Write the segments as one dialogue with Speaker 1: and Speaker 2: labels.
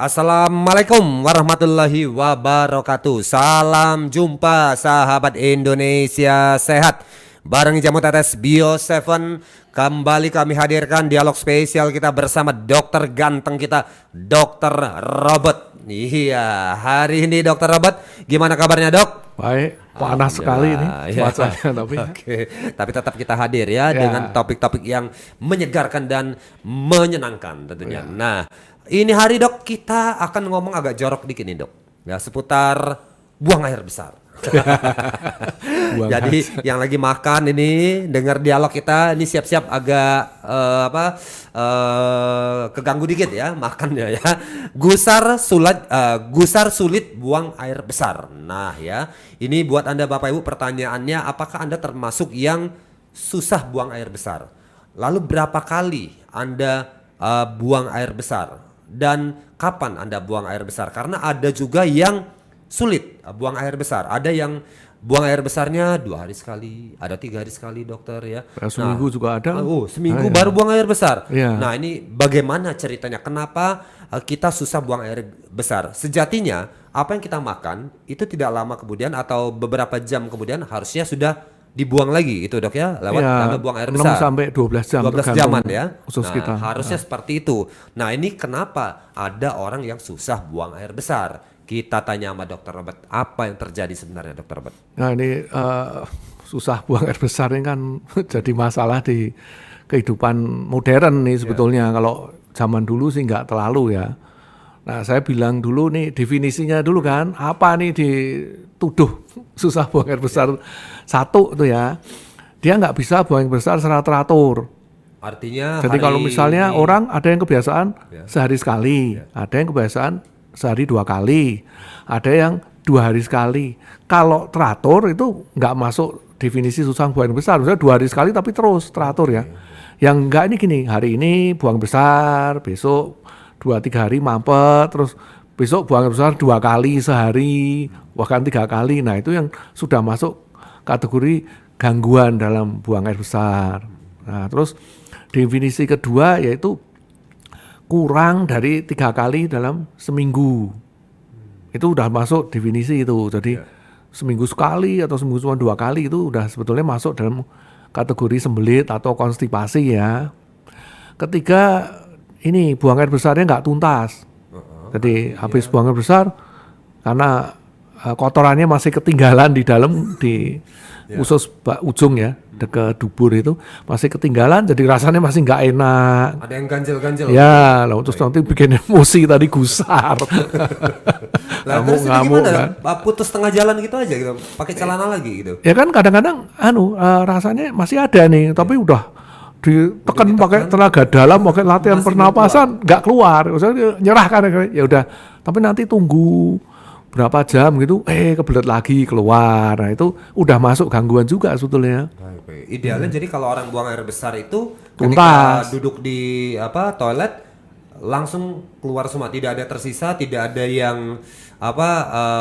Speaker 1: Assalamualaikum warahmatullahi wabarakatuh. Salam jumpa sahabat Indonesia sehat. Bareng Jamu Tetes Bio 7 kembali kami hadirkan dialog spesial kita bersama dokter ganteng kita, Dokter Robert. Iya, hari ini Dokter Robert, gimana kabarnya dok?
Speaker 2: Baik, panas sekali ini cuacanya tapi.
Speaker 1: Oke, tapi tetap kita hadir ya dengan topik-topik yang menyegarkan dan menyenangkan tentunya. Nah, ini hari dok kita akan ngomong agak jorok dikit nih dok, ya seputar buang air besar. Jadi yang lagi makan ini dengar dialog kita ini siap-siap agak keganggu dikit ya makannya ya. Gusar sulit buang air besar. Nah ya, ini buat Anda Bapak Ibu pertanyaannya, apakah Anda termasuk yang susah buang air besar? Lalu berapa kali Anda buang air besar? Dan kapan Anda buang air besar? Karena ada juga yang sulit buang air besar. Ada yang buang air besarnya 2 hari sekali, ada 3 hari sekali dokter ya.
Speaker 2: Seminggu juga ada.
Speaker 1: Seminggu baru buang air besar.
Speaker 2: Ya.
Speaker 1: Nah ini bagaimana ceritanya? Kenapa kita susah buang air besar? Sejatinya apa yang kita makan itu tidak lama kemudian atau beberapa jam kemudian harusnya sudah dibuang lagi itu dok ya, lewat buang air besar
Speaker 2: 6 sampai 12 jam
Speaker 1: 12 jaman ya.
Speaker 2: Usus kita.
Speaker 1: Harusnya seperti itu. Nah ini kenapa ada orang yang susah buang air besar? Kita tanya sama Dokter Robert, apa yang terjadi sebenarnya Dokter Robert?
Speaker 2: Nah ini susah buang air besar ini kan jadi masalah di kehidupan modern nih sebetulnya. Kalau zaman dulu sih nggak terlalu ya. Nah saya bilang dulu nih definisinya dulu kan, apa nih dituduh susah buang air besar. Satu tuh ya, dia nggak bisa buang air besar secara teratur.
Speaker 1: Artinya
Speaker 2: jadi kalau misalnya orang ada yang kebiasaan sehari sekali, ada yang kebiasaan sehari 2 kali, ada yang 2 hari sekali. Kalau teratur itu nggak masuk definisi susah buang besar. Misalnya 2 hari sekali tapi terus teratur ya. Yang enggak ini gini, hari ini buang besar, besok 2-3 hari mampet, terus besok buang besar 2 kali sehari, bahkan 3 kali. Nah itu yang sudah masuk kategori gangguan dalam buang air besar. Nah terus definisi kedua yaitu kurang dari 3 kali dalam seminggu. Itu udah masuk definisi itu. Jadi seminggu sekali atau seminggu cuma 2 kali itu udah sebetulnya masuk dalam kategori sembelit atau konstipasi ya. Ketiga ini buang air besarnya nggak tuntas. Jadi habis buang air besar karena kotorannya masih ketinggalan di dalam di usus ujung ya, dekat dubur itu masih ketinggalan, jadi rasanya masih nggak enak.
Speaker 1: Ada yang ganjel-ganjel.
Speaker 2: Ya, lalu terus nanti bikin emosi tadi gusar.
Speaker 1: Terus gimana? Kan? Putus tengah jalan gitu aja gitu, pakai celana lagi gitu.
Speaker 2: Ya kan kadang-kadang rasanya masih ada nih, tapi udah ditekan pakai tenaga dalam, pakai latihan pernapasan nggak keluar. Maksudnya nyerah kan, ya udah. Tapi nanti tunggu berapa jam gitu, kebelet lagi keluar. Nah itu udah masuk gangguan juga sebetulnya.
Speaker 1: Baik. Idealnya jadi kalau orang buang air besar itu
Speaker 2: tuntas,
Speaker 1: ketika duduk di toilet langsung keluar semua, tidak ada tersisa, tidak ada yang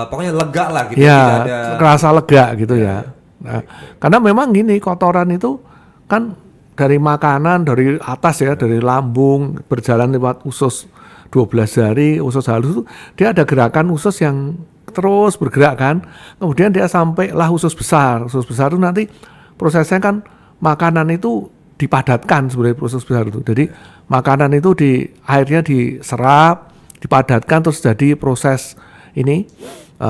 Speaker 1: pokoknya lega lah gitu.
Speaker 2: Ya,
Speaker 1: tidak ada
Speaker 2: kerasa lega gitu ya. Nah, karena memang gini, kotoran itu kan dari makanan, dari atas ya, dari lambung berjalan lewat usus 12 jari, usus halus itu dia ada gerakan usus yang terus bergerak kan. Kemudian dia sampailah usus besar. Usus besar itu nanti prosesnya kan makanan itu dipadatkan sebenarnya usus besar itu. Jadi makanan itu airnya diserap, dipadatkan terus jadi proses ini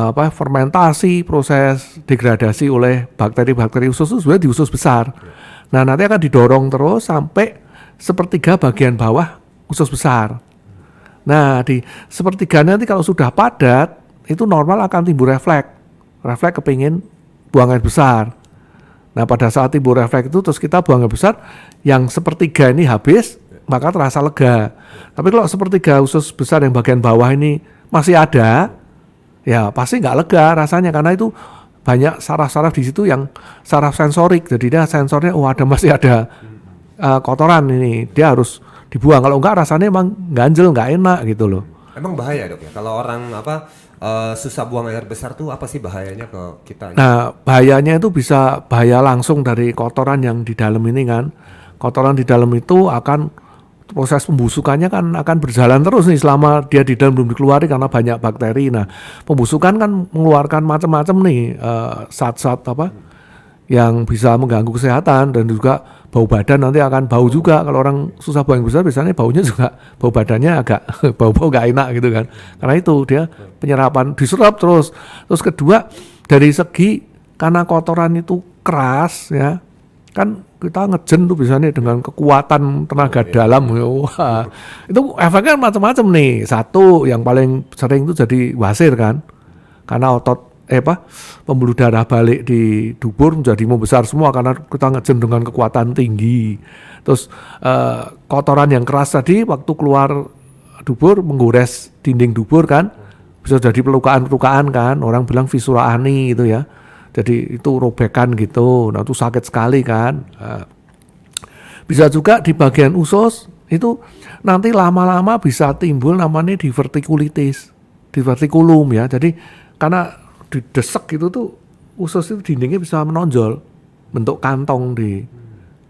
Speaker 2: fermentasi, proses degradasi oleh bakteri-bakteri usus itu sebenarnya di usus besar. Nah, nanti akan didorong terus sampai sepertiga bagian bawah usus besar. Nah, di sepertiga nanti kalau sudah padat, itu normal akan timbul refleks kepingin buang air besar. Nah, pada saat timbul refleks itu terus kita buang air besar, yang sepertiga ini habis, maka terasa lega. Tapi kalau sepertiga usus besar yang bagian bawah ini masih ada, ya pasti nggak lega rasanya, karena itu banyak saraf-saraf di situ yang saraf sensorik. Jadi dia sensornya, masih ada kotoran ini, dia harus dibuang. Kalau enggak rasanya emang ganjel, nggak enak gitu loh.
Speaker 1: Emang bahaya dok ya kalau orang susah buang air besar tuh, apa sih bahayanya ke kita?
Speaker 2: Nah bahayanya itu bisa bahaya langsung dari kotoran yang di dalam ini kan. Kotoran di dalam itu akan proses pembusukannya kan akan berjalan terus nih selama dia di dalam belum dikeluari karena banyak bakteri. Nah, pembusukan kan mengeluarkan macam-macam nih zat-zat yang bisa mengganggu kesehatan, dan juga bau badan nanti akan bau juga. Kalau orang susah buang air besar biasanya baunya juga, bau badannya agak bau-bau gak enak gitu kan. Karena itu dia penyerapan diserap terus. Terus kedua, dari segi karena kotoran itu keras ya, kan kita ngejen tuh biasanya dengan kekuatan tenaga dalam. Wah, itu efeknya macam-macam nih. Satu yang paling sering itu jadi wasir kan, karena otot pembuluh darah balik di dubur menjadi membesar semua karena kita ngejen dengan kekuatan tinggi. Terus kotoran yang keras tadi waktu keluar dubur menggores dinding dubur kan, bisa jadi pelukaan-pelukaan kan, orang bilang fisura ani gitu ya. Jadi itu robekan gitu, nah itu sakit sekali kan. Bisa juga di bagian usus itu nanti lama-lama bisa timbul namanya divertikulitis, divertikulum ya. Jadi karena didesek gitu tuh usus itu dindingnya bisa menonjol, bentuk kantong di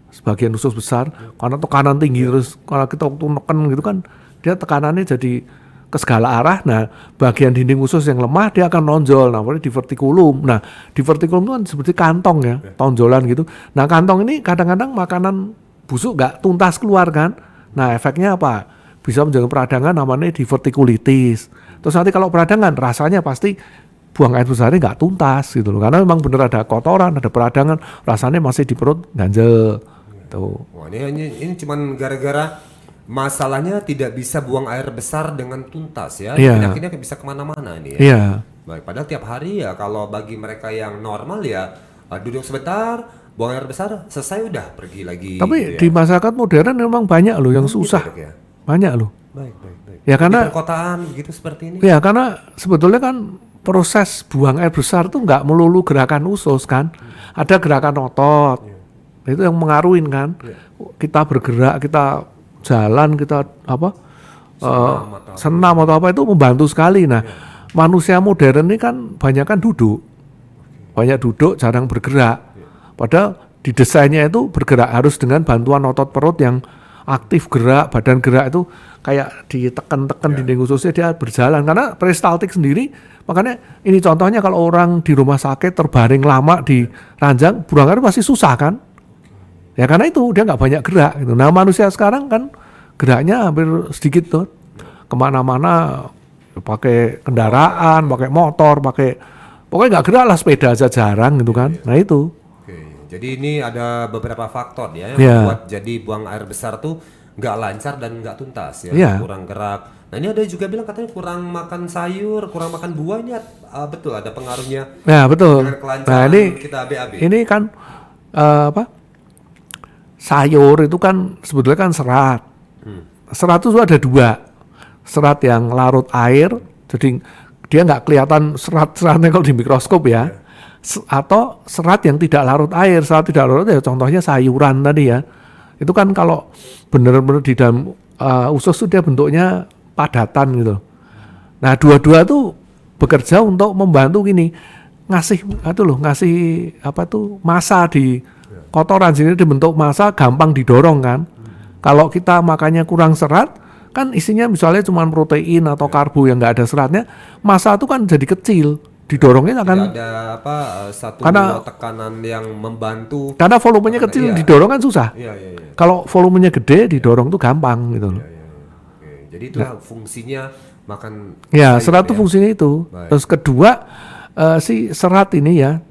Speaker 2: sebagian usus besar. Karena tekanan tinggi terus kalau kita waktu neken gitu kan dia tekanannya jadi ke segala arah. Nah, bagian dinding usus yang lemah dia akan nonjol, namanya divertikulum. Nah, divertikulum itu kan seperti kantong ya, tonjolan gitu. Nah, kantong ini kadang-kadang makanan busuk nggak tuntas keluar kan. Nah, efeknya apa? Bisa menjaga peradangan namanya divertikulitis. Terus nanti kalau peradangan rasanya pasti buang air besarnya nggak tuntas gitu loh. Karena memang bener ada kotoran, ada peradangan, rasanya masih di perut ganjel. Tuh.
Speaker 1: Wah, ini cuman gara-gara masalahnya tidak bisa buang air besar dengan tuntas ya. Penyakitnya bisa kemana-mana nih ya.
Speaker 2: Iya.
Speaker 1: Baik, padahal tiap hari ya kalau bagi mereka yang normal ya duduk sebentar, buang air besar, selesai udah pergi lagi.
Speaker 2: Tapi
Speaker 1: gitu
Speaker 2: di masyarakat modern memang banyak loh yang susah.
Speaker 1: Gitu ya?
Speaker 2: Banyak loh.
Speaker 1: Baik.
Speaker 2: Ya karena
Speaker 1: di perkotaan begitu seperti ini.
Speaker 2: Ya karena sebetulnya kan proses buang air besar tuh nggak melulu gerakan usus kan. Ada gerakan otot. Itu yang mengaruhin kan. Kita bergerak, kita jalan, kita senam atau apa itu membantu sekali. Nah, manusia modern ini kan banyak kan duduk, banyak duduk, jarang bergerak. Padahal didesainnya itu bergerak harus dengan bantuan otot perut yang aktif gerak, badan gerak itu kayak ditekan-tekan dinding ususnya dia berjalan. Karena peristaltik sendiri, makanya ini contohnya kalau orang di rumah sakit terbaring lama di ranjang, buang air pasti susah kan. Ya karena itu dia nggak banyak gerak gitu. Nah manusia sekarang kan geraknya hampir sedikit tuh, kemana-mana pakai kendaraan, pakai motor, pokoknya nggak gerak lah, sepeda aja jarang gitu kan. Nah itu.
Speaker 1: Oke, jadi ini ada beberapa faktor ya yang membuat jadi buang air besar tuh nggak lancar dan nggak tuntas ya, kurang gerak. Nah ini ada juga bilang katanya kurang makan sayur, kurang makan buah, ini betul ada pengaruhnya.
Speaker 2: Ya betul.
Speaker 1: Dengan kelancaran kita BAB.
Speaker 2: Ini kan sayur itu kan sebetulnya kan serat. Serat itu ada dua. Serat yang larut air, jadi dia nggak kelihatan serat-seratnya kalau di mikroskop ya. Atau serat yang tidak larut air. Serat tidak larut ya contohnya sayuran tadi ya. Itu kan kalau benar-benar di dalam usus itu dia bentuknya padatan gitu. Nah dua-dua tuh bekerja untuk membantu gini, ngasih massa di kotoran sini dibentuk massa gampang didorong kan. Kalau kita makannya kurang serat kan isinya misalnya cuma protein atau karbo yang nggak ada seratnya, massa itu kan jadi kecil, didorongnya akan
Speaker 1: ada satu tekanan yang membantu.
Speaker 2: Karena volumenya kecil didorong kan susah. Kalau volumenya gede didorong tuh gampang gitu loh.
Speaker 1: Jadi itu fungsinya makan.
Speaker 2: Ya serat itu fungsinya itu. Baik. Terus kedua si serat ini ya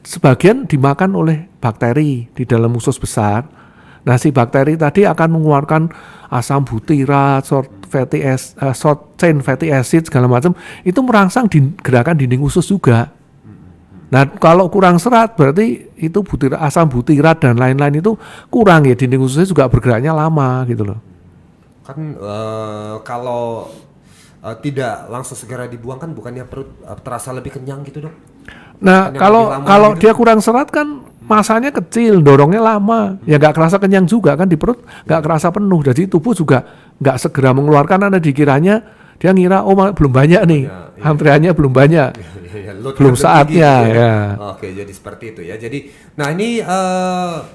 Speaker 2: sebagian dimakan oleh bakteri di dalam usus besar. Nah si bakteri tadi akan mengeluarkan asam butirat, short chain fatty acid segala macam, itu merangsang gerakan dinding usus juga. Nah kalau kurang serat berarti itu asam butirat dan lain-lain itu kurang ya, dinding ususnya juga bergeraknya lama gitu loh.
Speaker 1: Kan kalau tidak langsung segera dibuang kan bukannya perut terasa lebih kenyang gitu dok?
Speaker 2: Nah kalau gitu? Dia kurang serat kan masanya kecil, dorongnya lama, ya nggak kerasa kenyang juga kan di perut, nggak kerasa penuh. Jadi tubuh juga nggak segera mengeluarkan, Anda dikiranya dia ngira belum banyak nih, antriannya belum banyak, belum saatnya ya.
Speaker 1: Oke, jadi seperti itu ya. Jadi, nah ini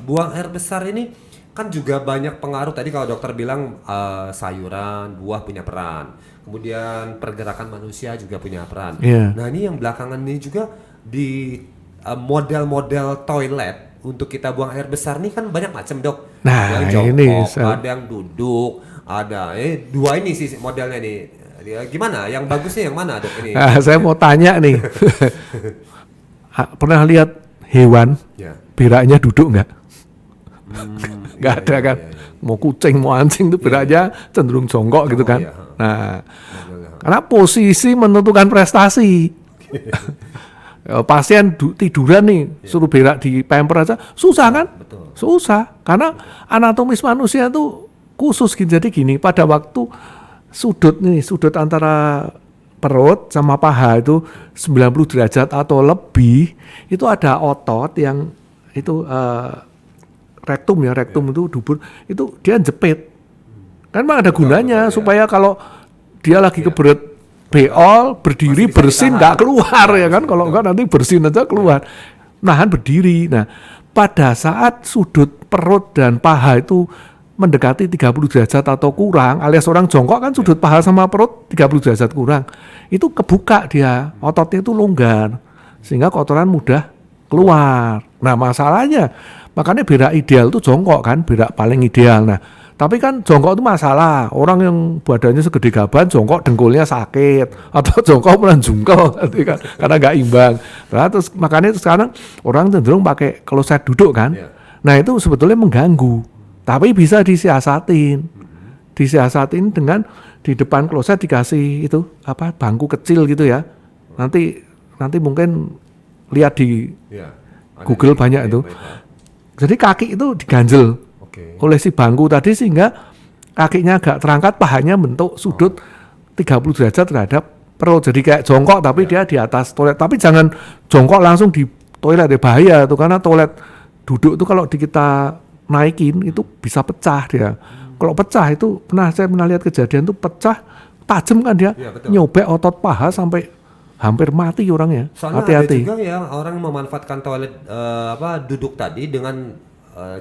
Speaker 1: buang air besar ini kan juga banyak pengaruh tadi kalau dokter bilang sayuran, buah punya peran. Kemudian pergerakan manusia juga punya peran.
Speaker 2: Iya.
Speaker 1: Nah, ini yang belakangan ini juga di model-model toilet untuk kita buang air besar nih kan banyak macam, Dok.
Speaker 2: Nah,
Speaker 1: Ada yang
Speaker 2: ini
Speaker 1: jongkok, ada yang duduk, ada dua ini sih modelnya nih. Gimana? Yang bagusnya yang mana, Dok ini?
Speaker 2: Nah, saya mau tanya nih. Pernah lihat hewan
Speaker 1: Ya.
Speaker 2: beraknya duduk nggak? Nggak
Speaker 1: Iya,
Speaker 2: ada
Speaker 1: iya,
Speaker 2: kan?
Speaker 1: iya, iya.
Speaker 2: Mau kucing, mau anjing itu beraknya cenderung jongkok gitu kan?
Speaker 1: iya.
Speaker 2: Nah, karena posisi menentukan prestasi. Pasien tiduran nih, suruh berak di pamper aja, susah kan?
Speaker 1: Betul.
Speaker 2: Susah, karena anatomis manusia itu khusus gitu. Jadi gini, pada waktu sudut antara perut sama paha itu 90 derajat atau lebih, itu ada otot yang itu rektum itu dubur, itu dia jepit. Kan memang ada gunanya supaya kalau dia lagi kebelet beol, berdiri,
Speaker 1: Masih bisa
Speaker 2: bersin
Speaker 1: ditahan.
Speaker 2: nggak keluar ya kan, kalau enggak nanti bersin aja keluar. Nahan berdiri. Nah, pada saat sudut perut dan paha itu mendekati 30 derajat atau kurang, alias orang jongkok kan sudut paha sama perut 30 derajat kurang, itu kebuka dia, ototnya itu longgar, sehingga kotoran mudah keluar. Nah, masalahnya, makanya berak ideal itu jongkok kan, berak paling ideal. Nah, tapi kan jongkok itu masalah. Orang yang badannya segede gaban, jongkok dengkulnya sakit, atau jongkok malah jungkel, kan, karena nggak imbang. Nah, terus makanya sekarang orang cenderung pakai kloset duduk kan.
Speaker 1: Iya.
Speaker 2: Nah, itu sebetulnya mengganggu, tapi bisa disiasatin dengan di depan kloset dikasih itu apa bangku kecil gitu ya. Nanti mungkin lihat di
Speaker 1: Iya. Ada
Speaker 2: Google
Speaker 1: di-
Speaker 2: banyak
Speaker 1: di-
Speaker 2: itu.
Speaker 1: di-
Speaker 2: Jadi kaki itu diganjel
Speaker 1: Oke.
Speaker 2: oleh si bangku tadi sehingga kakinya agak terangkat, pahanya bentuk sudut 30 derajat terhadap perut. Jadi kayak jongkok tapi dia di atas toilet. Tapi jangan jongkok langsung di toilet, ya bahaya tuh, karena toilet duduk itu kalau kita naikin itu bisa pecah dia. Kalau pecah itu saya pernah lihat kejadian itu pecah tajam kan dia,
Speaker 1: Iya, betul.
Speaker 2: nyobek otot paha sampai hampir mati orangnya.
Speaker 1: Soalnya ada
Speaker 2: Hati-hati.
Speaker 1: juga yang orang memanfaatkan toilet duduk tadi dengan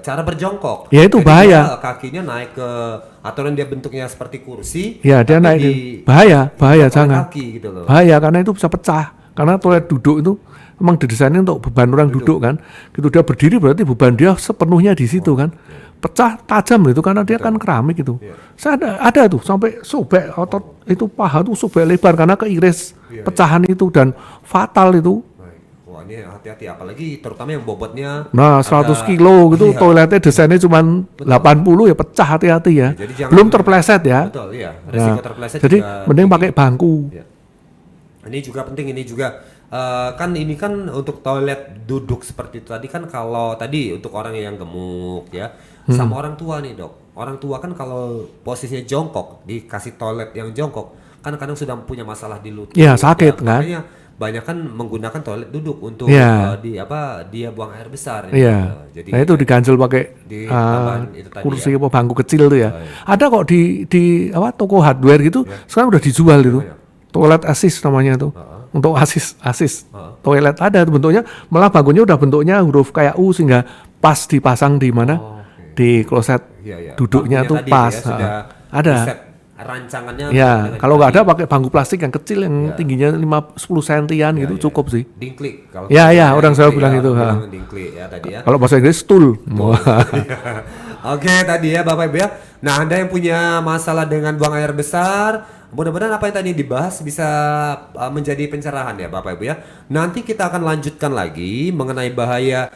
Speaker 1: cara berjongkok.
Speaker 2: Ya, itu
Speaker 1: Jadi
Speaker 2: bahaya.
Speaker 1: dia kakinya naik ke atau dia bentuknya seperti kursi.
Speaker 2: Ya, dia
Speaker 1: tapi
Speaker 2: naik
Speaker 1: di
Speaker 2: bahaya
Speaker 1: oleh
Speaker 2: jangan.
Speaker 1: kaki gitu loh.
Speaker 2: Bahaya karena itu bisa pecah. Karena toilet duduk itu memang didesainnya untuk beban orang duduk kan. Gitu dia berdiri berarti beban dia sepenuhnya di situ kan. Pecah tajam itu karena dia kan keramik itu.
Speaker 1: Iya.
Speaker 2: Saya ada tuh sampai sobek otot itu paha tuh sobek lebar karena keiris
Speaker 1: Iya,
Speaker 2: pecahan itu dan fatal itu.
Speaker 1: Baik. Wah, ini hati-hati apalagi terutama yang bobotnya
Speaker 2: Nah, 100
Speaker 1: ada-
Speaker 2: kilo gitu,
Speaker 1: Iya.
Speaker 2: toiletnya desainnya cuma 80 ya pecah, hati-hati ya.
Speaker 1: Jadi jangan-
Speaker 2: Belum terpleset ya.
Speaker 1: Betul, iya. Resiko
Speaker 2: Nah,
Speaker 1: terpleset
Speaker 2: jadi
Speaker 1: juga
Speaker 2: mending
Speaker 1: tinggi.
Speaker 2: pakai bangku.
Speaker 1: Ya. Ini juga penting, ini juga kan ini kan untuk toilet duduk seperti itu tadi kan, kalau tadi untuk orang yang gemuk ya, sama orang tua nih, Dok. Orang tua kan kalau posisinya jongkok dikasih toilet yang jongkok kan kadang sudah punya masalah di lutut.
Speaker 2: Iya, sakit, kan?
Speaker 1: Makanya banyak kan menggunakan toilet duduk untuk
Speaker 2: Iya.
Speaker 1: dia buang air besar.
Speaker 2: Iya.
Speaker 1: Jadi
Speaker 2: Nah, itu diganjel pakai
Speaker 1: Ditambahin itu tadi
Speaker 2: kursi
Speaker 1: ya.
Speaker 2: apa bangku kecil tuh ya.
Speaker 1: Oh, iya.
Speaker 2: Ada kok di apa toko hardware gitu. Sekarang udah dijual itu.
Speaker 1: iya.
Speaker 2: Toilet assist namanya itu. Untuk assist toilet ada tuh bentuknya, malah bangkunya udah bentuknya huruf kayak U sehingga pas dipasang di mana?
Speaker 1: Oh, oke.
Speaker 2: Di kloset
Speaker 1: Iya, iya.
Speaker 2: duduknya
Speaker 1: Bangkunya
Speaker 2: tuh
Speaker 1: tadi
Speaker 2: pas.
Speaker 1: ya, sudah
Speaker 2: Ada.
Speaker 1: diset rancangannya.
Speaker 2: Ya,
Speaker 1: dengan
Speaker 2: kalau nggak ada
Speaker 1: tadi.
Speaker 2: pakai bangku plastik yang kecil yang
Speaker 1: Iya.
Speaker 2: tingginya 10 sentian gitu
Speaker 1: Iya.
Speaker 2: cukup sih.
Speaker 1: Dingklik kalau
Speaker 2: Ya, ya, orang saya
Speaker 1: dingklik
Speaker 2: bilang
Speaker 1: ya,
Speaker 2: itu,
Speaker 1: orang
Speaker 2: ha.
Speaker 1: bilang dingklik ya tadi ya.
Speaker 2: Kalau bahasa Inggris stool.
Speaker 1: Oke tadi ya Bapak Ibu ya. Nah, Anda yang punya masalah dengan buang air besar, mudah-mudahan apa yang tadi dibahas bisa menjadi pencerahan ya Bapak Ibu ya. Nanti kita akan lanjutkan lagi mengenai bahaya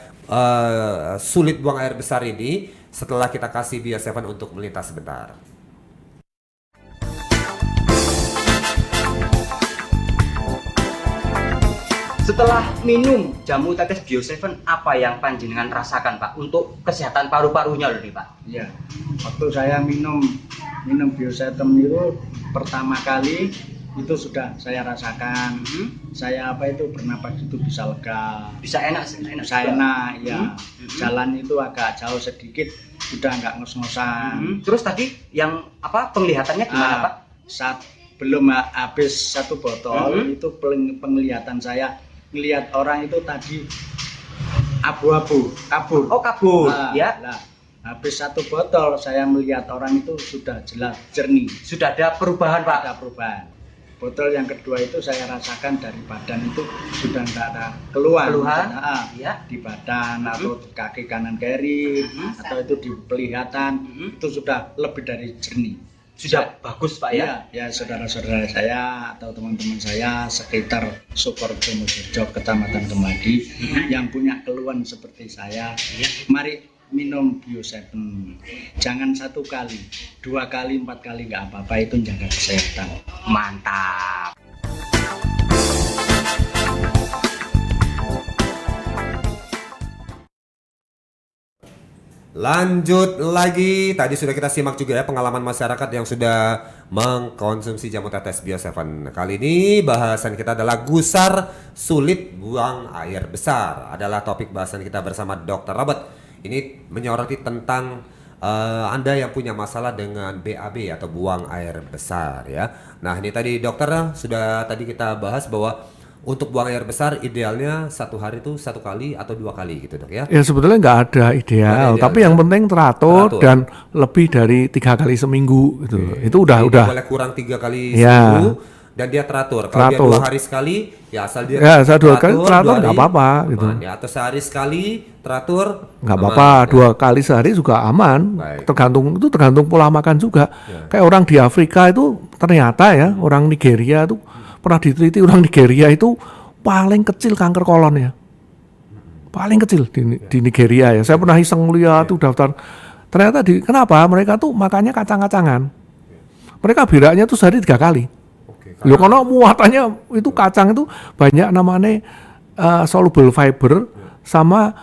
Speaker 1: sulit buang air besar ini setelah kita kasih Bio 7 untuk melintas sebentar.
Speaker 3: Setelah minum jamu tetes Bio 7, apa yang panjenengan rasakan Pak untuk kesehatan paru-parunya loh nih Pak?
Speaker 4: Ya, waktu saya minum Bio 7 itu pertama kali itu sudah saya rasakan. Saya bernapas itu bisa lega,
Speaker 3: Bisa enak
Speaker 4: bisa
Speaker 3: juga.
Speaker 4: enak, ya. Jalan itu agak jauh sedikit, sudah nggak ngos-ngosan.
Speaker 3: Terus tadi yang apa penglihatannya gimana Pak?
Speaker 4: Saat belum habis satu botol itu penglihatan saya ngelihat orang itu tadi abu-abu, kabur.
Speaker 3: Oh kabur
Speaker 4: Nah,
Speaker 3: ya.
Speaker 4: nah, Habis 1 botol saya melihat orang itu sudah jelas jernih,
Speaker 3: Sudah ada perubahan Pak.
Speaker 4: ada perubahan. Botol yang kedua itu saya rasakan dari badan itu sudah tidak ada keluhan,
Speaker 3: Ya.
Speaker 4: di badan atau kaki kanan kiri atau itu di pelihatan itu sudah lebih dari jernih.
Speaker 3: Sudah bagus Pak ya.
Speaker 4: Ya, saudara-saudara saya atau teman-teman saya sekitar Sukorjo Mojokerto, Kecamatan Kemadi yang punya keluhan seperti saya, mari minum Bio7. Jangan 1 kali, 2 kali, 4 kali nggak apa-apa, itu jaga kesehatan.
Speaker 3: Mantap.
Speaker 1: Lanjut lagi, tadi sudah kita simak juga ya pengalaman masyarakat yang sudah mengkonsumsi jamu tetes Bio7. Kali ini bahasan kita adalah gusar sulit buang air besar. Adalah topik bahasan kita bersama Dr. Robert. Ini menyoroti tentang Anda yang punya masalah dengan BAB atau buang air besar ya. Nah ini tadi dokter sudah tadi kita bahas bahwa untuk buang air besar idealnya 1 hari itu 1 kali atau 2 kali gitu dok ya.
Speaker 2: Ya sebetulnya nggak ada ideal, tapi yang penting teratur dan lebih dari 3 kali seminggu gitu. Itu udah.
Speaker 1: Boleh kurang 3 kali
Speaker 2: Ya.
Speaker 1: seminggu dan dia teratur. Kalau dia 2 hari sekali ya asal dia
Speaker 2: asal 2 kali teratur nggak apa-apa gitu.
Speaker 1: Ya, atau sehari sekali teratur
Speaker 2: Nggak apa-apa, 2 kali sehari juga aman.
Speaker 1: Baik.
Speaker 2: Tergantung pola makan juga. Kayak orang di Afrika itu ternyata ya, orang Nigeria itu pernah diteliti, orang Nigeria itu paling kecil kanker kolonnya. Paling kecil di Nigeria ya. Saya pernah iseng lihat tuh daftar. Ternyata kenapa? Mereka tuh makannya kacang-kacangan. Mereka beraknya tuh sehari 3 kali. Loh, karena muatannya itu kacang itu banyak namanya soluble fiber sama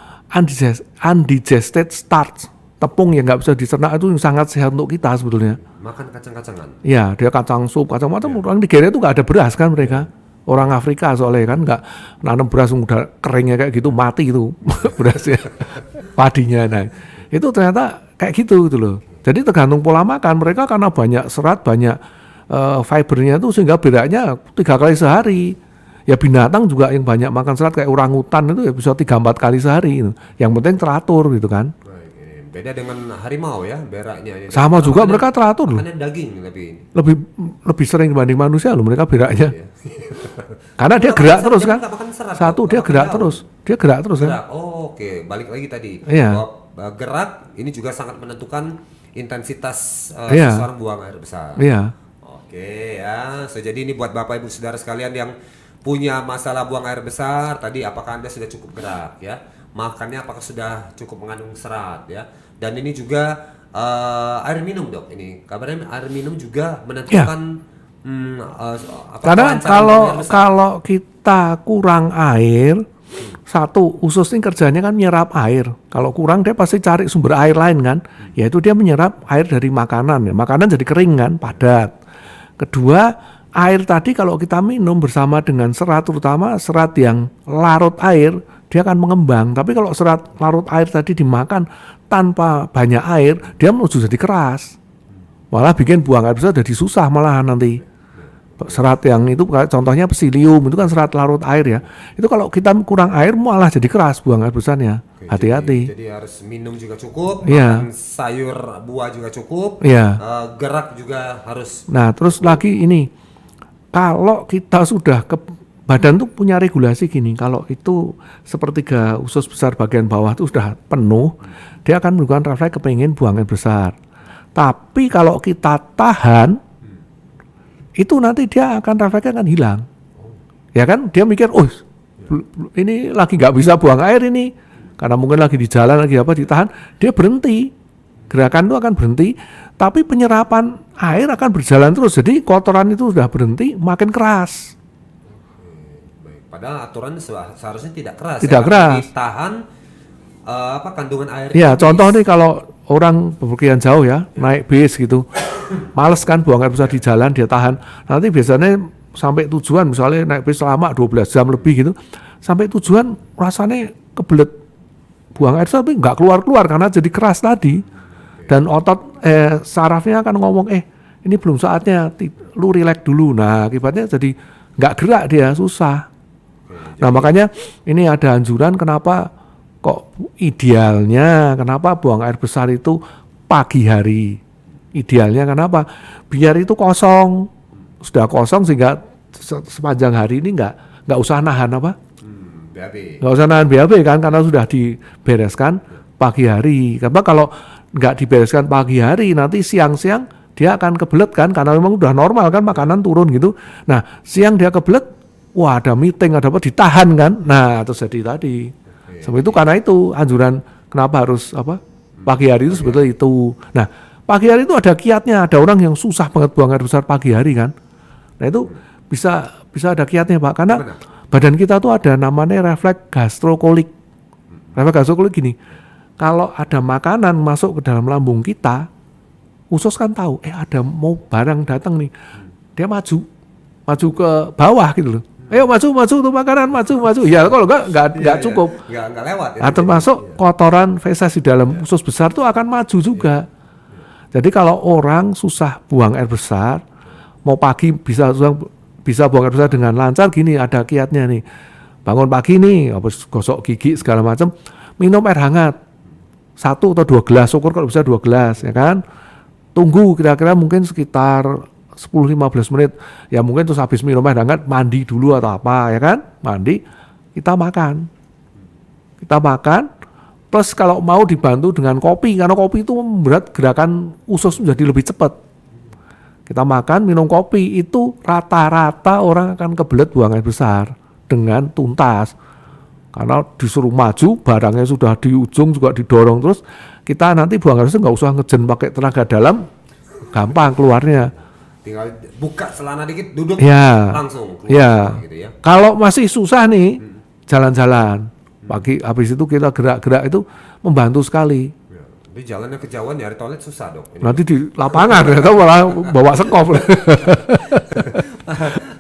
Speaker 2: undigested starch. Tepung yang nggak bisa dicerna itu yang sangat sehat untuk kita sebetulnya.
Speaker 1: makan kacang-kacangan.
Speaker 2: Ya, dia kacang sup, kacang macam. Orang Nigeria itu nggak ada beras kan mereka. Orang Afrika soalnya kan nggak nanam beras udah keringnya kayak gitu mati itu berasnya, padinya. Nah, itu ternyata kayak gitu loh. Jadi tergantung pola makan mereka karena banyak serat, banyak fibernya itu sehingga beraknya 3 kali sehari. Ya binatang juga yang banyak makan serat kayak orangutan itu ya bisa 3-4 kali sehari. Yang penting teratur gitu kan.
Speaker 1: Beda dengan harimau ya, beraknya.
Speaker 2: Sama juga mereka teratur loh.
Speaker 1: Makannya daging
Speaker 2: Lebih sering dibanding manusia loh mereka beraknya. Karena dia gerak terus kan. Satu dia gerak terus. Dia gerak terus kan.
Speaker 1: Oh, oke, balik lagi tadi.
Speaker 2: Iya.
Speaker 1: Bahwa gerak ini juga sangat menentukan intensitas
Speaker 2: Iya.
Speaker 1: seseorang buang air besar.
Speaker 2: Iya.
Speaker 1: Oke ya, so, jadi ini buat Bapak Ibu Saudara sekalian yang punya masalah buang air besar, tadi apakah Anda sudah cukup gerak ya? Makannya apakah sudah cukup mengandung serat ya? Dan ini juga air minum dok, ini kabarnya air minum juga menentukan
Speaker 2: Karena kalau kita kurang air, satu usus ini kerjanya kan menyerap air. Kalau kurang dia pasti cari sumber air lain kan, yaitu dia menyerap air dari makanan. Ya, makanan jadi kering kan, padat. Kedua, air tadi kalau kita minum bersama dengan serat, terutama serat yang larut air, dia akan mengembang. Tapi kalau serat larut air tadi dimakan tanpa banyak air, dia menuju jadi keras. Malah bikin buang air besar jadi susah malahan nanti. Serat yang itu contohnya psilium itu kan serat larut air ya. Itu kalau kita kurang air malah jadi keras buang air besarnya. Hati-hati.
Speaker 1: Jadi harus minum juga cukup,
Speaker 2: Iya.
Speaker 1: makan sayur buah juga cukup,
Speaker 2: Iya.
Speaker 1: gerak juga harus.
Speaker 2: Nah terus lagi ini, kalau kita sudah ke badan tuh punya regulasi gini, kalau itu sepertiga usus besar bagian bawah itu sudah penuh, dia akan melakukan refleks kepingin buang air besar. Tapi kalau kita tahan, itu nanti dia akan refleksnya akan hilang. Ya kan, dia mikir, oh ini lagi nggak bisa buang air ini, karena mungkin lagi di jalan, lagi apa, ditahan, dia berhenti. Gerakan itu akan berhenti, tapi penyerapan air akan berjalan terus. Jadi kotoran itu sudah berhenti, makin keras.
Speaker 1: Padahal aturan seharusnya tidak keras.
Speaker 2: Tidak keras.
Speaker 1: Ditahan kandungan air.
Speaker 2: Ya, contoh nih kalau orang bepergian jauh ya, naik bis gitu, males kan buang air besar di jalan, dia tahan. Nanti biasanya sampai tujuan, misalnya naik bis lama 12 jam lebih gitu, sampai tujuan rasanya kebelet buang air besar tapi nggak keluar-keluar karena jadi keras tadi. Dan otot sarafnya akan ngomong, ini belum saatnya, lu relax dulu. Nah, akibatnya jadi nggak gerak dia, susah. Nah, makanya ini ada anjuran kenapa kok idealnya kenapa buang air besar itu pagi hari? Idealnya kenapa? Biar itu kosong, sudah kosong sehingga sepanjang hari ini nggak usah nahan apa?
Speaker 1: BAB.
Speaker 2: Nggak usah nahan BAB kan, karena sudah dibereskan pagi hari. Karena kalau nggak dibereskan pagi hari, nanti siang-siang dia akan kebelet kan, karena memang udah normal kan makanan turun gitu. Nah siang dia kebelet, wah ada meeting, ada apa, ditahan kan. Nah terus jadi tadi. Sebab itu karena itu anjuran kenapa harus apa pagi hari itu sebetulnya itu. Nah pagi hari itu ada kiatnya, ada orang yang susah banget buang air besar pagi hari kan. Nah itu bisa ada kiatnya Pak, karena badan kita tuh ada namanya refleks gastrokolik. Refleks gastrokolik gini, kalau ada makanan masuk ke dalam lambung kita, usus kan tahu, ada mau barang datang nih, dia maju ke bawah gitu loh. Ayo maju tuh makanan, maju. Ya kalau nggak cukup.
Speaker 1: Nggak lewat.
Speaker 2: Nah, termasuk kotoran feses di dalam usus besar tuh akan maju juga. Jadi kalau orang susah buang air besar, mau pagi bisa buang air besar dengan lancar gini, ada kiatnya nih. Bangun pagi nih, habis gosok gigi segala macam, minum air hangat 1 atau 2 gelas, syukur kalau bisa 2 gelas ya kan. Tunggu kira-kira mungkin sekitar 10-15 menit. Ya mungkin terus habis minum air hangat mandi dulu atau apa ya kan. Mandi, kita makan. Plus kalau mau dibantu dengan kopi, karena kopi itu membuat gerakan usus menjadi lebih cepat. Kita makan, minum kopi, itu rata-rata orang akan kebelet buang air besar dengan tuntas. Karena disuruh maju, barangnya sudah di ujung juga didorong terus, kita nanti buang air besar nggak usah ngejen pakai tenaga dalam, gampang keluarnya.
Speaker 1: Tinggal buka celana dikit, duduk
Speaker 2: Ya,
Speaker 1: langsung keluar
Speaker 2: ya.
Speaker 1: gitu ya.
Speaker 2: Kalau masih susah nih, jalan-jalan. Pagi habis itu kita gerak-gerak itu membantu sekali.
Speaker 1: Ya. Jadi jalannya kejauhan nyari toilet susah dok. Ini.
Speaker 2: Nanti di lapangan atau malah bawa sekop.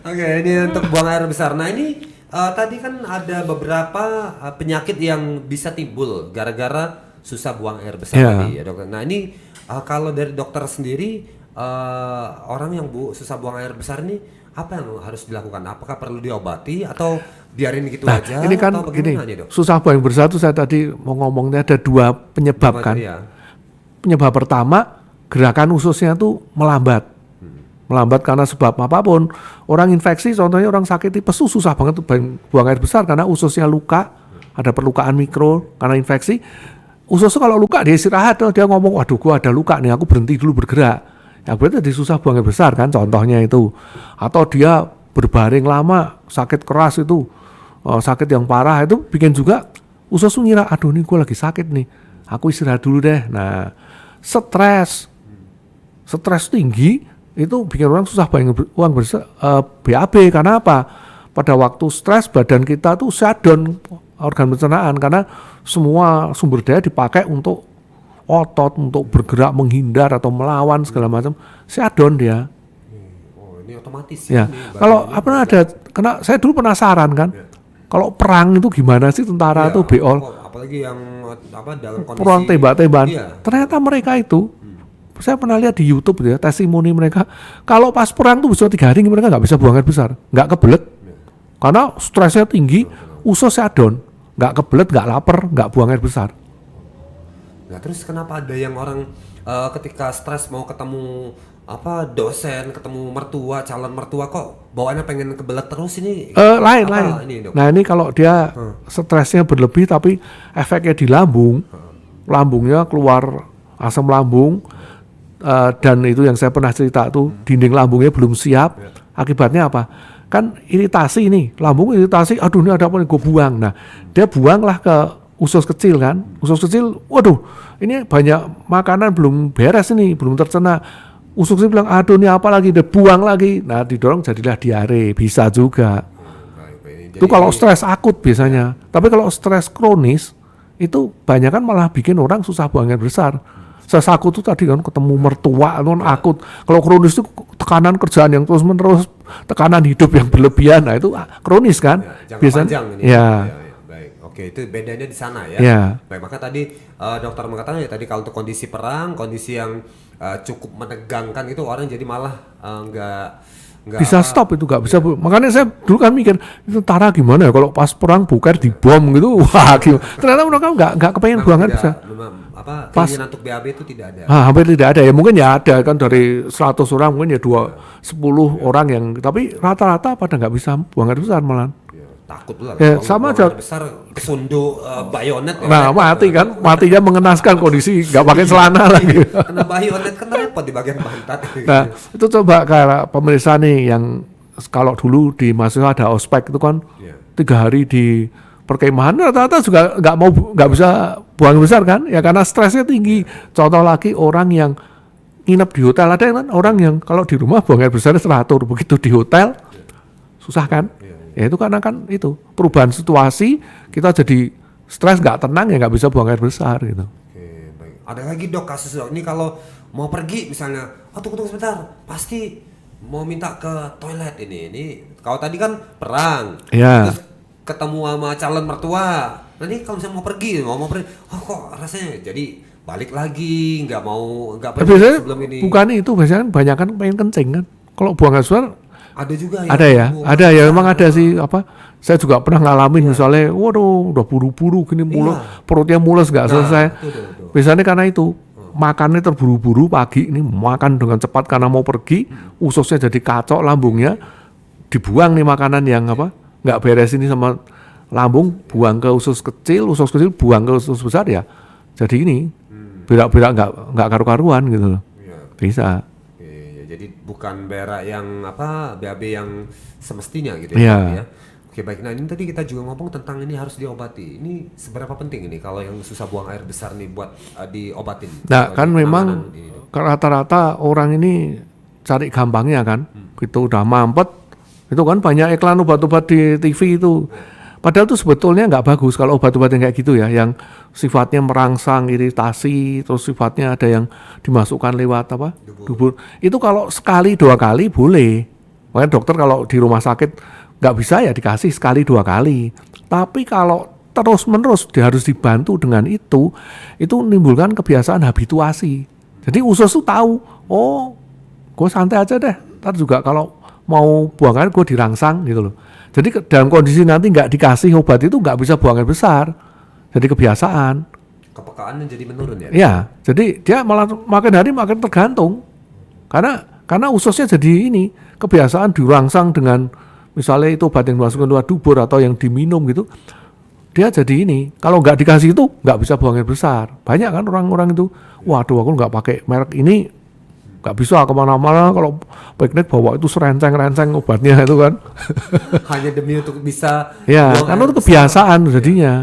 Speaker 1: Oke, ini untuk buang air besar. Nah ini tadi kan ada beberapa penyakit yang bisa timbul gara-gara susah buang air besar tadi ya dokter. Nah ini kalau dari dokter sendiri orang yang susah buang air besar ini apa yang harus dilakukan? Apakah perlu diobati atau biarin gitu aja?
Speaker 2: Ini kan
Speaker 1: atau
Speaker 2: gini,
Speaker 1: nih, dok?
Speaker 2: susah buang air besar itu saya tadi mau ngomongnya ada 2 penyebab kan.
Speaker 1: Ya.
Speaker 2: Penyebab pertama, gerakan ususnya tuh melambat. Melambat karena sebab apapun. Orang infeksi, contohnya orang sakit tipes susah banget buang air besar karena ususnya luka, ada perlukaan mikro karena infeksi. Usus kalau luka dia istirahat, dia ngomong, waduh gua ada luka nih, aku berhenti dulu bergerak. Ya berarti jadi susah buang air besar kan, contohnya itu. Atau dia berbaring lama, sakit keras itu, sakit yang parah itu bikin juga usus ngira, aduh nih gua lagi sakit nih, aku istirahat dulu deh. Nah, stres tinggi itu bikin orang susah buang besar, BAB. Karena apa? Pada waktu stres badan kita tuh shutdown organ pencernaan karena semua sumber daya dipakai untuk otot, untuk bergerak menghindar atau melawan segala macam, shutdown dia.
Speaker 1: Oh ini otomatis
Speaker 2: Ya. Kalau karena saya dulu penasaran kan, kalau perang itu gimana sih tentara tuh beol?
Speaker 1: Apalagi yang dalam kondisi
Speaker 2: Perang tembak-tembakan.
Speaker 1: Iya.
Speaker 2: Ternyata mereka itu, saya pernah lihat di YouTube ya, testimoni mereka. Kalau pas perang tuh bisa 3 hari mereka nggak bisa buang air besar, nggak kebelet, karena stresnya tinggi, usus shutdown, nggak kebelet, nggak lapar, nggak buang air besar.
Speaker 1: Nah terus kenapa ada yang orang ketika stres mau ketemu dosen, ketemu mertua, calon mertua kok bawaannya pengen kebelet terus ini?
Speaker 2: Lain.
Speaker 1: Ini, dok?
Speaker 2: Nah ini kalau dia stresnya berlebih tapi efeknya di lambung, lambungnya keluar asam lambung, dan itu yang saya pernah cerita tuh dinding lambungnya belum siap, akibatnya apa? Kan iritasi nih, lambung iritasi, aduh ini ada apa nih, gue buang. Nah dia buanglah ke usus kecil kan, usus kecil, waduh ini banyak makanan belum beres ini, belum tercerna. Usus kecil bilang, aduh ini apa lagi, dia buang lagi. Nah didorong jadilah diare, bisa juga. Itu kalau stres akut biasanya. Tapi kalau stres kronis, itu banyak kan malah bikin orang susah buang air besar. Stres akut itu tadi kan ketemu mertua, non akut. Kalau kronis itu tekanan kerjaan yang terus menerus, tekanan hidup yang berlebihan, nah itu kronis kan.
Speaker 1: Jangka
Speaker 2: Biasanya,
Speaker 1: panjang ini.
Speaker 2: ya.
Speaker 1: Baik, oke itu bedanya di sana ya.
Speaker 2: Ya.
Speaker 1: Baik, maka tadi dokter mengatakan ya tadi kalau untuk kondisi perang, kondisi yang cukup menegangkan itu orang jadi malah nggak nggak
Speaker 2: bisa
Speaker 1: apa-
Speaker 2: stop itu nggak bisa. Makanya saya dulu kan mikir itu tara gimana ya kalau pas perang buker dibom gitu, wah gimana. Ternyata mereka nggak kepengen buang air besar. Pas-
Speaker 1: keinginan untuk BAB itu tidak ada.
Speaker 2: Hampir tidak ada ya, mungkin ya ada kan dari 100 orang mungkin ya 10 orang yang, tapi rata-rata pada nggak bisa buang air besar malah.
Speaker 1: Ya, takut lah.
Speaker 2: Ya,
Speaker 1: kalau
Speaker 2: sama
Speaker 1: buang
Speaker 2: aja.
Speaker 1: air besar kesunduk bayonet. Ya,
Speaker 2: Nah mati kan, matinya mengenaskan kondisi nggak pakai celana lagi.
Speaker 1: Kena bayonet kan repot di bagian pantat.
Speaker 2: Nah itu coba kayak pemirsa nih yang kalau dulu di mahasiswa ada ospek itu kan
Speaker 1: Iya.
Speaker 2: 3 hari di perkemahan rata-rata juga nggak bisa buang air besar kan ya karena stresnya tinggi. Contoh lagi orang yang nginep di hotel, ada kan orang yang kalau di rumah buang air besar teratur, begitu di hotel susah kan. Ya itu karena kan itu perubahan situasi, kita jadi stres nggak tenang ya nggak bisa buang air besar gitu.
Speaker 1: Oke, baik. Ada lagi dok kasus dok. Ini kalau mau pergi misalnya, tunggu sebentar, pasti mau minta ke toilet ini. Ini kalau tadi kan perang,
Speaker 2: Iya.
Speaker 1: terus ketemu sama calon mertua. Nanti kalau misalnya mau pergi, kok rasanya jadi balik lagi, nggak pergi
Speaker 2: Biasanya
Speaker 1: sebelum ini.
Speaker 2: bukan itu, biasanya kan banyak kan pengen kencing kan. Kalau buang air besar
Speaker 1: Ada juga
Speaker 2: ada ya, ada ya memang ada sih apa. Saya juga pernah ngalamin misalnya, waduh udah buru-buru gini perutnya mules nggak selesai.
Speaker 1: Betul.
Speaker 2: Biasanya karena itu makannya terburu-buru pagi ini makan dengan cepat karena mau pergi, ususnya jadi kacau lambungnya, dibuang nih makanan yang apa nggak beres ini sama lambung, buang ke usus kecil buang ke usus besar ya. Jadi ini berak-berak nggak karu-karuan gitu loh.
Speaker 1: Iya.
Speaker 2: Bisa.
Speaker 1: Oke, ya, jadi bukan berak yang BAB yang semestinya gitu
Speaker 2: Iya.
Speaker 1: ya. Oke baik, nah ini tadi kita juga ngomong tentang ini harus diobati. Ini seberapa penting ini kalau yang susah buang air besar nih buat diobatin?
Speaker 2: Nah kan
Speaker 1: Bagi
Speaker 2: memang
Speaker 1: penanganan ini, Dok.
Speaker 2: rata-rata orang ini cari gampangnya kan, gitu udah mampet, itu kan banyak iklan obat-obat di TV itu. Padahal itu sebetulnya nggak bagus kalau obat-obat yang kayak gitu ya, yang sifatnya merangsang iritasi, terus sifatnya ada yang dimasukkan lewat apa? Dubur. Itu kalau sekali 2 kali boleh. Makanya dokter kalau di rumah sakit nggak bisa ya dikasih sekali 2 kali. Tapi kalau terus-menerus dia harus dibantu dengan itu menimbulkan kebiasaan habituasi. Jadi usus tuh tahu, oh, gue santai aja deh. Ntar juga kalau mau buang air gue dirangsang gitu loh. Jadi dalam kondisi nanti nggak dikasih obat itu nggak bisa buang air besar. Jadi kebiasaan.
Speaker 1: Kepekaannya jadi menurun ya?
Speaker 2: Ya, jadi dia malah makin hari makin tergantung. Karena ususnya jadi ini kebiasaan dirangsang dengan misalnya itu obat yang dimasukkan lewat dubur atau yang diminum gitu. Dia jadi ini, kalau nggak dikasih itu nggak bisa buang air besar. Banyak kan orang-orang itu, waduh aku nggak pakai merek ini, nggak bisa kemana-mana, kalau piknik bawa itu serenceng-renceng obatnya itu kan.
Speaker 1: Hanya demi untuk bisa
Speaker 2: Ya,
Speaker 1: buang
Speaker 2: karena
Speaker 1: air
Speaker 2: itu
Speaker 1: besar.
Speaker 2: kebiasaan jadinya.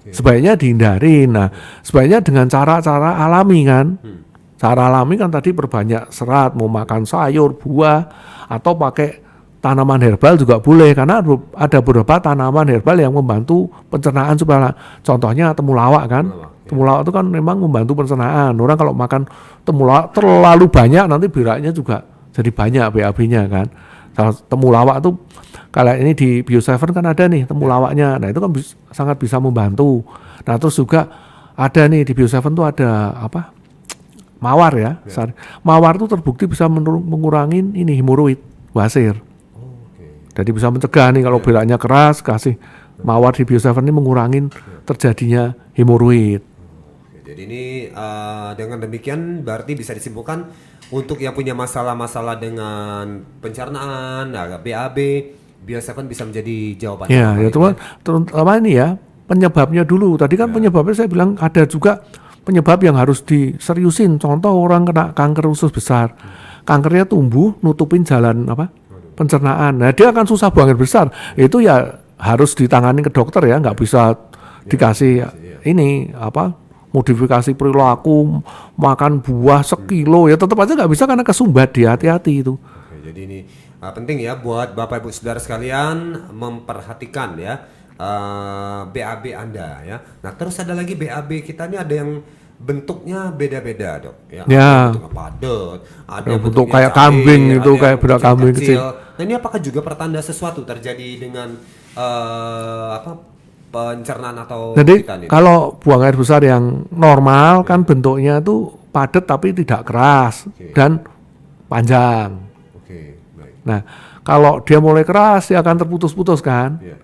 Speaker 2: Sebaiknya dihindarin. Nah, sebaiknya dengan cara-cara alami kan. Cara alami kan tadi perbanyak serat, mau makan sayur, buah, atau pakai tanaman herbal juga boleh, karena ada beberapa tanaman herbal yang membantu pencernaan supaya, contohnya temulawak kan. Temulawak itu kan memang membantu pencernaan. Orang kalau makan temulawak terlalu banyak nanti beraknya juga jadi banyak BAB-nya kan. Temulawak itu kalau ini di Bio7 kan ada nih temulawaknya. Nah, itu kan sangat bisa membantu. Nah, terus juga ada nih di Bio7 tuh ada apa? Mawar ya. Mawar itu terbukti bisa mengurangi ini hemoroid, wasir. Jadi bisa mencegah nih kalau beraknya keras, kasih mawar di Bio7 ini mengurangi terjadinya hemoroid.
Speaker 1: Jadi ini dengan demikian berarti bisa disimpulkan untuk yang punya masalah-masalah dengan pencernaan, BAB, Bio7 bisa menjadi jawaban.
Speaker 2: Ya, ya terutama ini ya penyebabnya dulu. Tadi kan penyebabnya saya bilang ada juga penyebab yang harus diseriusin. Contoh orang kena kanker usus besar, kankernya tumbuh nutupin jalan apa pencernaan. Nah dia akan susah buang air besar. Itu ya harus ditangani ke dokter ya, nggak bisa dikasih ini apa modifikasi perilaku makan buah sekilo ya tetap aja nggak bisa karena kesumbat dia, hati-hati itu.
Speaker 1: Oke, jadi ini penting ya buat Bapak Ibu Saudara sekalian memperhatikan ya BAB Anda ya. Nah terus ada lagi BAB kita ini ada yang bentuknya beda-beda dok ya.
Speaker 2: Ya.
Speaker 1: Ada bentuknya padat, ada
Speaker 2: Ya,
Speaker 1: yang
Speaker 2: bentuk
Speaker 1: bentuknya
Speaker 2: kayak
Speaker 1: cabai,
Speaker 2: kambing
Speaker 1: ada
Speaker 2: itu,
Speaker 1: yang
Speaker 2: kayak berak kambing kecil.
Speaker 1: Nah ini apakah juga pertanda sesuatu terjadi dengan pencernaan atau
Speaker 2: Jadi
Speaker 1: kita nih?
Speaker 2: kalau buang air besar yang normal kan bentuknya itu padat tapi tidak keras dan panjang.
Speaker 1: Oke, baik.
Speaker 2: Nah, kalau dia mulai keras dia akan terputus-putus kan.
Speaker 1: Iya.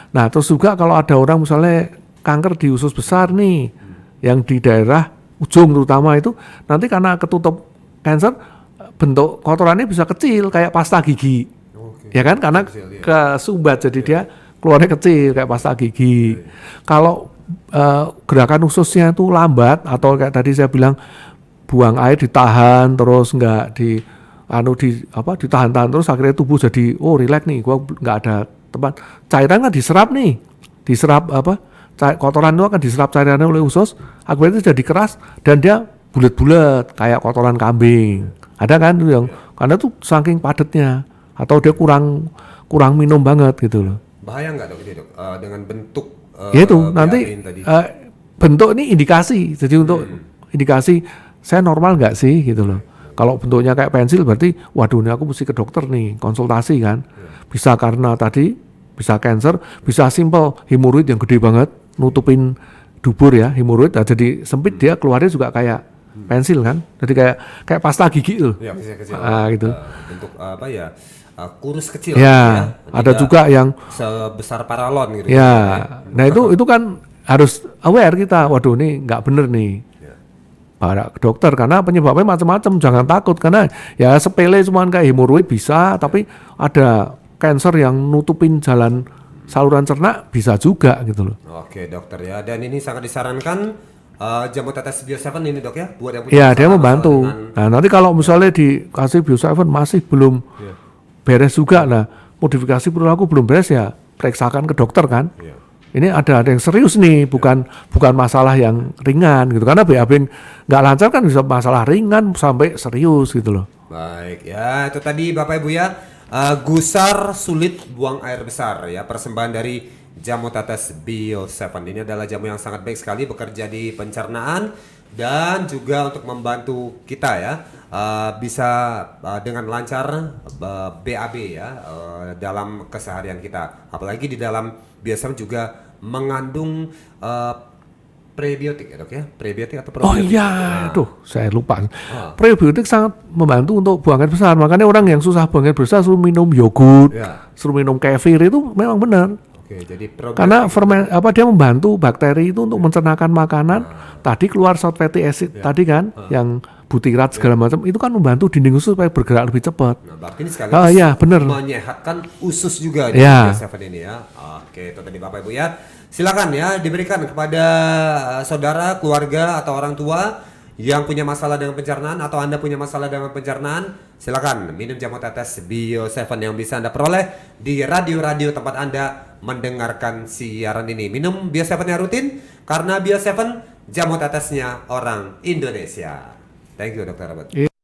Speaker 2: Nah, terus juga kalau ada orang misalnya kanker di usus besar nih, yang di daerah ujung terutama itu, nanti karena ketutup kanker, bentuk kotorannya bisa kecil kayak pasta gigi,
Speaker 1: Oke.
Speaker 2: ya kan? Karena
Speaker 1: Kecil, iya.
Speaker 2: kesumbat jadi dia keluarnya kecil kayak pasta gigi. Kalau gerakan ususnya itu lambat atau kayak tadi saya bilang buang air ditahan terus nggak ditahan-tahan terus akhirnya tubuh jadi rileks nih, gua nggak ada tempat, cairan kan diserap nih, kotoran itu akan diserap cairannya oleh usus, akhirnya itu jadi keras dan dia bulat-bulat kayak kotoran kambing. Ada kan tuh yang karena tuh saking padatnya atau dia kurang minum banget gitu loh.
Speaker 1: Bahaya nggak dok ini dok? Dengan bentuk
Speaker 2: Ya itu
Speaker 1: BAB
Speaker 2: nanti
Speaker 1: tadi.
Speaker 2: bentuk ini indikasi. Jadi untuk indikasi saya normal nggak sih gitu loh. Kalau bentuknya kayak pensil berarti waduh ini aku mesti ke dokter nih, konsultasi kan. Bisa karena tadi bisa cancer, bisa simple hemoroid yang gede banget nutupin dubur ya, hemoroid. Nah, jadi sempit dia keluarnya juga kayak pensil kan. Jadi kayak pasta gigi tuh.
Speaker 1: Ya, kecil-kecil.
Speaker 2: Gitu.
Speaker 1: Bentuk apa ya? Kurus kecil.
Speaker 2: Ya, ada
Speaker 1: Tidak
Speaker 2: juga yang
Speaker 1: sebesar paralon gitu.
Speaker 2: ya. Nah, itu kan harus aware kita. Waduh ini nggak bener nih. Bawa ke dokter karena penyebabnya macam-macam, jangan takut karena ya sepele cuman kayak hemoroid bisa, tapi ada kanker yang nutupin jalan saluran cerna bisa juga gitu loh.
Speaker 1: Oke dokter ya, dan ini sangat disarankan jamu tetes Bio7 ini dok ya, buat yang punya
Speaker 2: Ya dia
Speaker 1: masalah
Speaker 2: membantu.
Speaker 1: dengan-
Speaker 2: Nah nanti kalau misalnya dikasih Bio7 masih belum beres juga, nah modifikasi perilaku belum beres ya periksakan ke dokter kan.
Speaker 1: Iya.
Speaker 2: Ini ada yang serius nih, bukan masalah yang ringan gitu. Karena BAB nggak lancar kan bisa masalah ringan sampai serius gitu loh.
Speaker 1: Baik ya, itu tadi Bapak Ibu ya, gusar sulit buang air besar ya, persembahan dari jamu tetes Bio7. Ini adalah jamu yang sangat baik sekali, bekerja di pencernaan dan juga untuk membantu kita ya, bisa dengan lancar BAB ya, dalam keseharian kita. Apalagi di dalam Bio7 juga mengandung prebiotik ya dok ya, prebiotik atau
Speaker 2: Oh
Speaker 1: probiotik?
Speaker 2: iya,
Speaker 1: Nah,
Speaker 2: tuh saya lupa. Prebiotik sangat membantu untuk buang air besar. Makanya orang yang susah buang air besar suruh minum yogurt,
Speaker 1: Ya.
Speaker 2: suruh minum kefir itu memang benar.
Speaker 1: Oke, jadi probiotik.
Speaker 2: Karena dia membantu bakteri itu untuk mencernakan makanan. Tadi keluar short fatty acid tadi kan, yang butirat segala macam itu kan membantu dinding usus supaya bergerak lebih cepat.
Speaker 1: Nah, berarti ini sekaligus
Speaker 2: Iya, bener.
Speaker 1: menyehatkan usus juga di
Speaker 2: Ya.
Speaker 1: Bio7 ini ya. Oke, itu tadi Bapak Ibu ya. Silakan ya diberikan kepada saudara, keluarga atau orang tua yang punya masalah dengan pencernaan atau Anda punya masalah dengan pencernaan, silakan minum jamu tetes Bio7 yang bisa Anda peroleh di radio-radio tempat Anda mendengarkan siaran ini. Minum Bio7-nya rutin karena Bio7 jamu tetesnya orang Indonesia. Thank you Dr. Robert.